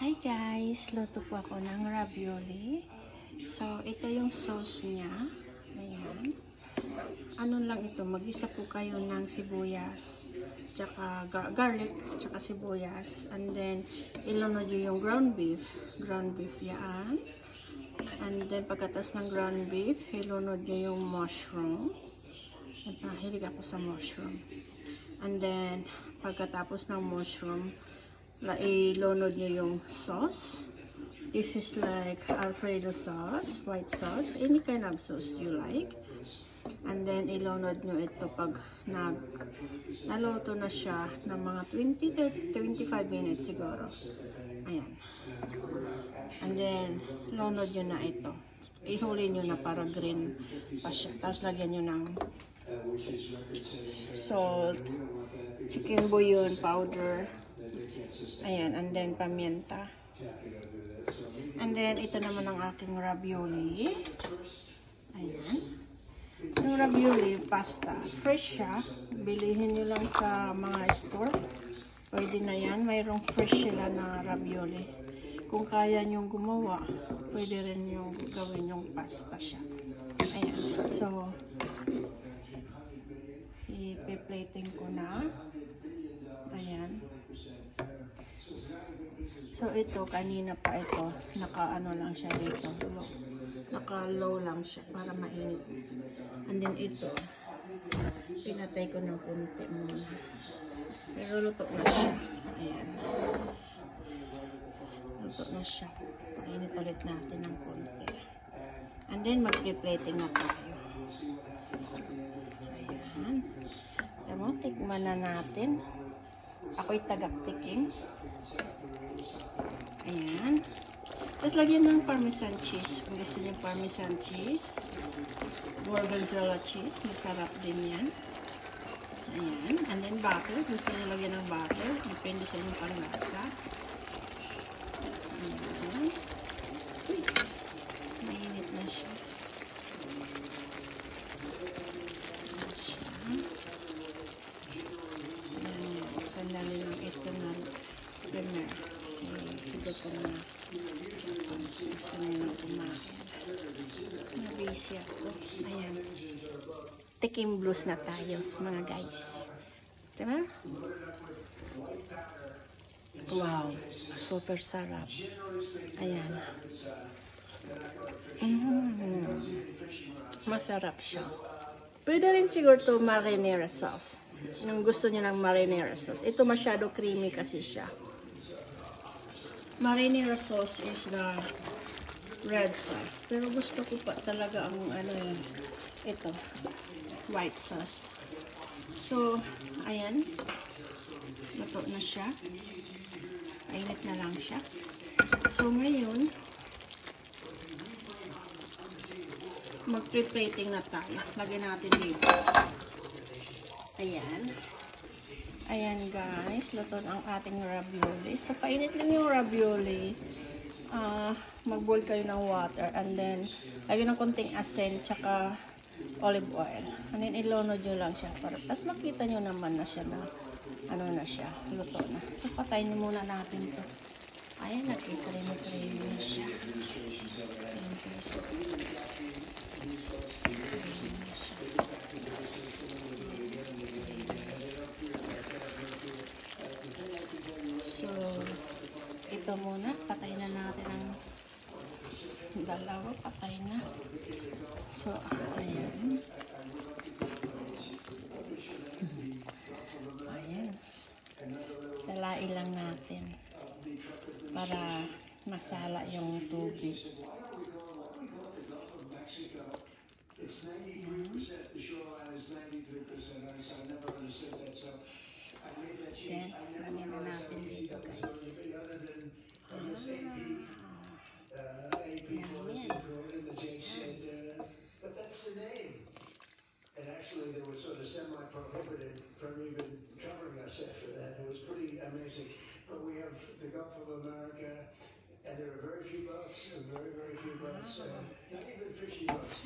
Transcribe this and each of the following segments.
Hi guys! Luto po ako ng ravioli. So, ito yung sauce niya. Ayan. Ano lang ito, mag-isa po kayo ng sibuyas, tsaka garlic, tsaka sibuyas. And then, ilunod nyo yung ground beef. Ground beef yan. And then, pagkatas ng ground beef, ilunod nyo yung mushroom. Hilig ako sa mushroom. And then, pagkatapos ng mushroom, ilunod nyo yung sauce. This is like Alfredo sauce, white sauce, any kind of sauce you like. And then, ilunod nyo ito pag naluto na siya ng mga 20-25 minutes siguro. Ayan. And then, ilunod nyo na ito. Ihuli nyo na para green pa siya. Tapos, lagyan nyo ng salt, chicken bouillon powder, ayan, and then pamienta. And then, ito naman ang aking ravioli. Ayan. Yung ravioli, pasta. Fresh siya. Bilihin nyo lang sa mga store. Pwede na yan. Mayroong fresh sila na ravioli. Kung kaya nyo gumawa, pwede rin yung gawin yung pasta siya. Ayan. So, ipi-plating ko na. Ayan. So, ito, kanina pa ito, naka-ano lang siya dito. Naka-low lang siya para mainit. And then ito, pinatay ko ng kunti muna. Pero luto na siya. Ayan. Luto na siya. Painit ulit natin ng kunti. And then, mag-plating na tayo. Ayan. Tama, tikman na natin. Ako'y tagak-tiking. Ayan. Tapos lagyan ng parmesan cheese. Kung gusto niyo parmesan cheese, gorgonzola cheese, masarap din yan. Ayan. And then butter. Gusto niyo lagyan ng butter. Depende sa inyong panglasa. Ayan. Uy. Mainit na siya. Sandali lang ito na primer. Higit ko na. Gusto nyo na kumain. Nabisi ako. Ayan. Tikim blues na tayo, mga guys. Diba? Wow. Super sarap. Ayan. Masarap siya. Pwede rin siguro ito marinara sauce. Nung gusto niya ng marinara sauce. Ito masyado creamy kasi siya. Marinara sauce is the red sauce. Pero gusto ko pa talaga ang ito, white sauce. So, ayan. Luto na siya. Ainit na lang siya. So, ngayon, mag-plating na tayo. Lagyan natin dito. Ayan. Ayan guys, luto ang ating ravioli. So, painit lang yung ravioli. Mag-boil kayo ng water and then, lagyan ng konting asin tsaka olive oil. And then, ilunod nyo lang siya. Tapos, makita nyo naman na siya na, ano na siya, luto na. So, patayin muna natin to. Ayan, nagkikremi-kremi na siya. Ayan guys. So, ito muna, patay na natin ang dalawa, patay na. So, ayan. Ayan. Salain lang natin para masala yung tubig. Then, lagyan na natin dito guys. And actually, they were sort of semi-prohibited from even covering us after that. It was pretty amazing. But we have the Gulf of America, and there are very few boats, very few boats. Not even fishy boats.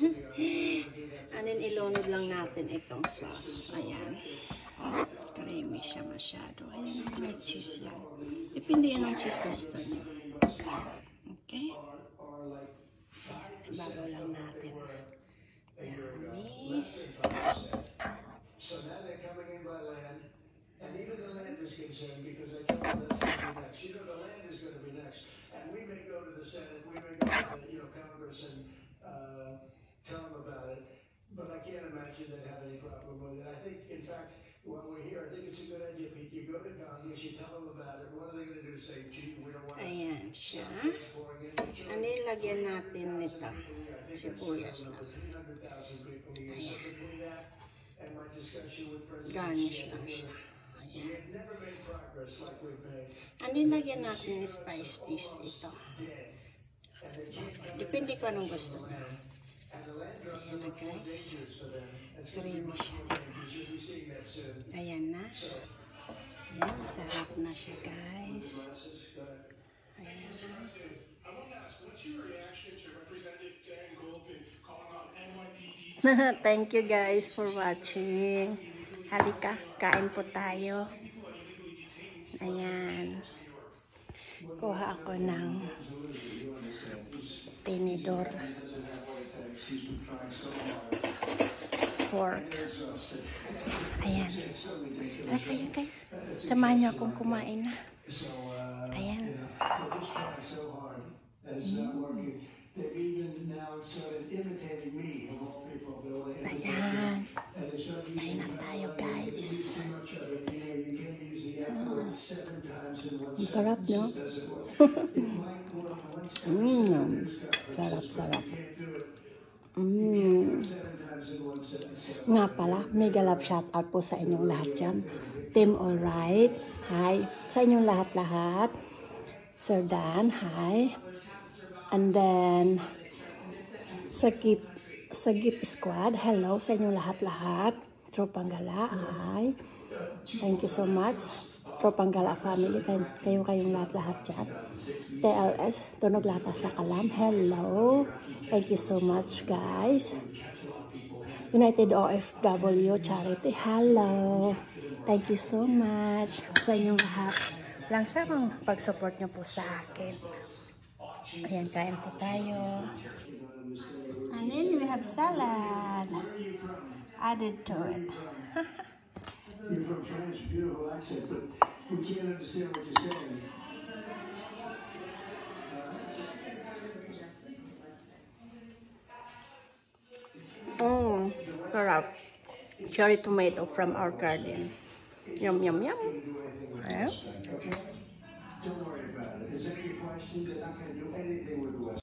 And then, ilunod lang natin itong sauce. Ayan. Creamy siya masyado. Ayan, may cheese yan. Depende yan ang cheese gusto niyo. Okay. are like 5% Bago lang of what they natin. were a year ago. Yummy. Less than 5%. So now they're coming in by land, and even the land is concerned because I told them that's going to be next. You know, the land is going to be next, and we may go to the Senate, we may go to the Congress and tell them about it, but I can't imagine they'd have any problem with it. I think, in fact, while we're here, I think it's a good idea, Pete. You go to Congress, you tell them about it. What are they going to do? Say, gee, we don't want to. Ayan siya. Ano yung lagyan natin nito? Sibuyas na. Ayan. Garnish lang siya. Ayan. Ano yung lagyan natin ng spices ito? Depende ko anong gusto mo. Ayan na guys. Creamy siya. Ayan na. Ayan, masarap na siya guys. Ayan. Thank you guys for watching. Halika, kain po tayo. Ayan. Kuha ako ng tinidor. Pork. Ayan. Ay, kayo guys. Samahan niyo akong kumain na. Ayan. Ayan. Kain na tayo guys. Sarap, no? Sarap. Nga pala, mega love shoutout po sa inyong lahat yan. Team Alright, hi. Sa inyong lahat-lahat. Sir Dan, hi. And then, sa Gip Squad, hello sa inyong lahat-lahat. Tropang Gala, hi. Thank you so much. Tropang Gala family, kayong lahat-lahat dyan. TLS, Tunog Lata sa Kalam, hello. Thank you so much guys. United OFW Charity, hello. Thank you so much sa inyong lahat. Langsamang pag-support nyo po sa akin. Ayan, kain po tayo. And then we have salad added to it. You're from France, beautiful accent, but we can't understand what you're saying. Sarap. Cherry tomato from our garden. Yum, yum, yum. Don't worry about it. Is there any question? They're not going to do anything with the West.